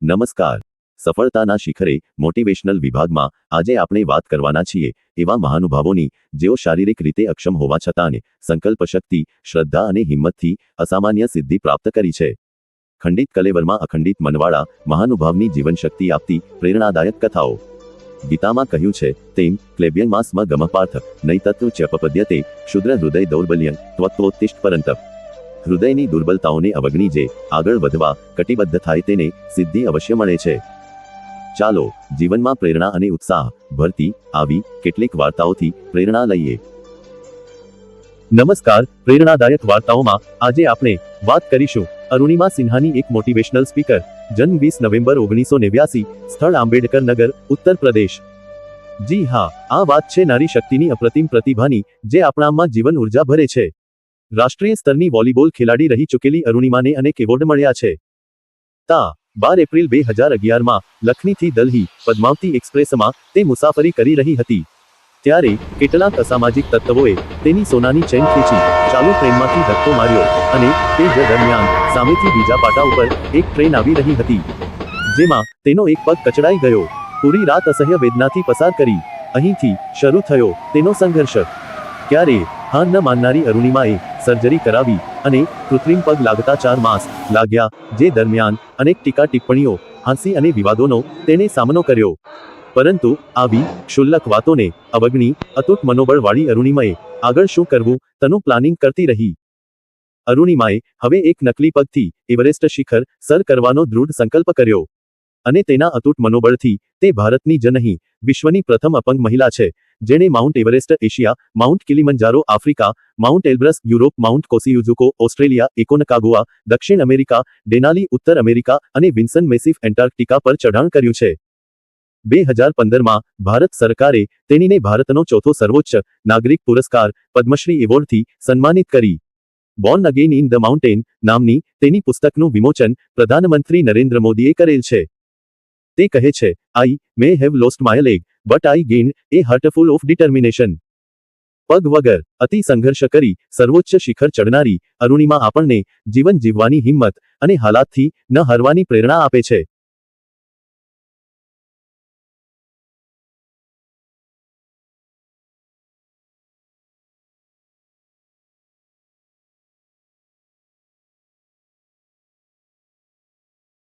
નમસ્કાર. સફળતાના શિખરે મોટિવેશનલ વિભાગમાં આજે આપણે વાત કરવાના છીએ એવા મહાનુભાવોની જેઓ શારીરિક રીતે અક્ષમ હોવા છતાં સંકલ્પ શક્તિ, શ્રદ્ધા અને હિંમતથી અસામાન્ય સિદ્ધિ પ્રાપ્ત કરી છે. ખંડિત કલેવરમાં અખંડિત મનવાળા મહાનુભાવની જીવનશક્તિ આપતી પ્રેરણાદાયક કથાઓ. ગીતામાં કહ્યું છે તેમ ક્લેબ્યમાં સ્મ ગમપાર્થ નૈતત્વ ચ્યપપદ્યતે ક્ષુદ્ર હૃદય દૌર્બલ્યં ત્વત્વોત્તિષ્ઠ પરંતપ. હૃદયની દુર્બલતાઓને અવગણી જે આગળ વધવા કટિબદ્ધ થાય તેને સિદ્ધિ અવશ્ય મળે છે. ચાલો જીવનમાં પ્રેરણા અને ઉત્સાહ ભરતી આવી કેટલીક વાર્તાઓથી પ્રેરણા લઈએ. નમસ્કાર. પ્રેરણાદાયક વાર્તાઓમાં આજે આપણે વાત કરીશું અરુણિમા સિન્હાની, એક મોટિવેશનલ સ્પીકર. જન્મ 20 નવેમ્બર 1989, સ્થળ આંબેડકર નગર, ઉત્તર પ્રદેશ. જી હા, આ વાત છે નારી શક્તિની અપ્રતિમ પ્રતિભાની જે આપણામાં જીવન ઉર્જા ભરે છે. રાષ્ટ્રીય સ્તરની વોલીબોલ ખેલાડી રહી ચૂકેલી અરુણિમાને અનેક એવોર્ડ મળ્યા છે. 12 એપ્રિલ 2011માં લખનૌથી દિલ્હી પદ્માવતી એક્સપ્રેસમાં તે મુસાફરી કરી રહી હતી. ત્યારે કેટલાક અસામાજિક તત્વોએ તેની સોનાની ચેન ખેંચી ચાલુ ટ્રેનમાંથી ધક્કો માર્યો અને તે જ દરમિયાન સામેથી બીજા પાટા ઉપર એક ટ્રેન આવી રહી હતી, જેમાં તેનો એક પગ કચડાઈ ગયો. પૂરી રાત અસહ્ય વેદનાથી પસાર કરી. અહીંથી શરૂ થયો તેનો સંઘર્ષ. ક્યારે હાર ન માનનારી અરુણિમાએ સર્જરી કરાવી અને કૃત્રિમ પગ લાગતા 4 માસ લાગ્યા, જે દરમિયાન અનેક ટીકા ટિપ્પણીઓ, હાંસી અને વિવાદોનો તેણે સામનો કર્યો. પરંતુ આવી ક્ષુલ્લક વાતોને અવગણી અતૂટ મનોબળવાળી અરુણિમાએ આગળ શું કરવું તેનું પ્લાનિંગ કરતી રહી. અરુણિમાએ હવે એક નકલી પગથી એવરેસ્ટ શિખર સર કરવાનો દૃઢ સંકલ્પ કર્યો. અને તેના અતૂટ મનોબળથી તે ભારતની જ નહીં, વિશ્વની પ્રથમ અપંગ મહિલા છે જેણે Mount Everest Asia, Mount Kilimanjaro Africa, Mount Elbrus Europe, Mount Kosciuszko Australia, Aconcagua દક્ષિણ અમેરિકા, ડેનાલી ઉત્તર અમેરિકા અને વિન્સન મેસિફ એન્ટાર્કટિકા પર ચઢાણ કર્યું છે. 2015માં ભારત સરકારે તેણીને ભારતનો ચોથો સર્વોચ્ચ નાગરિક પુરસ્કાર પદ્મશ્રી એવોર્ડથી સન્માનિત કરી. Born again in the mountain નામની તેની પુસ્તકનું વિમોચન પ્રધાનમંત્રી નરેન્દ્ર મોદીએ કરેલ છે. તે કહે છે, I may have lost my leg but I gained a heart full of determination. પગ વગર અતિ સંઘર્ષ કરી સર્વોચ્ચ શિખર ચડનારી અરુણિમા આપણને જીવન જીવવાની હિંમત અને હાલાતથી ન હારવાની પ્રેરણા આપે છે.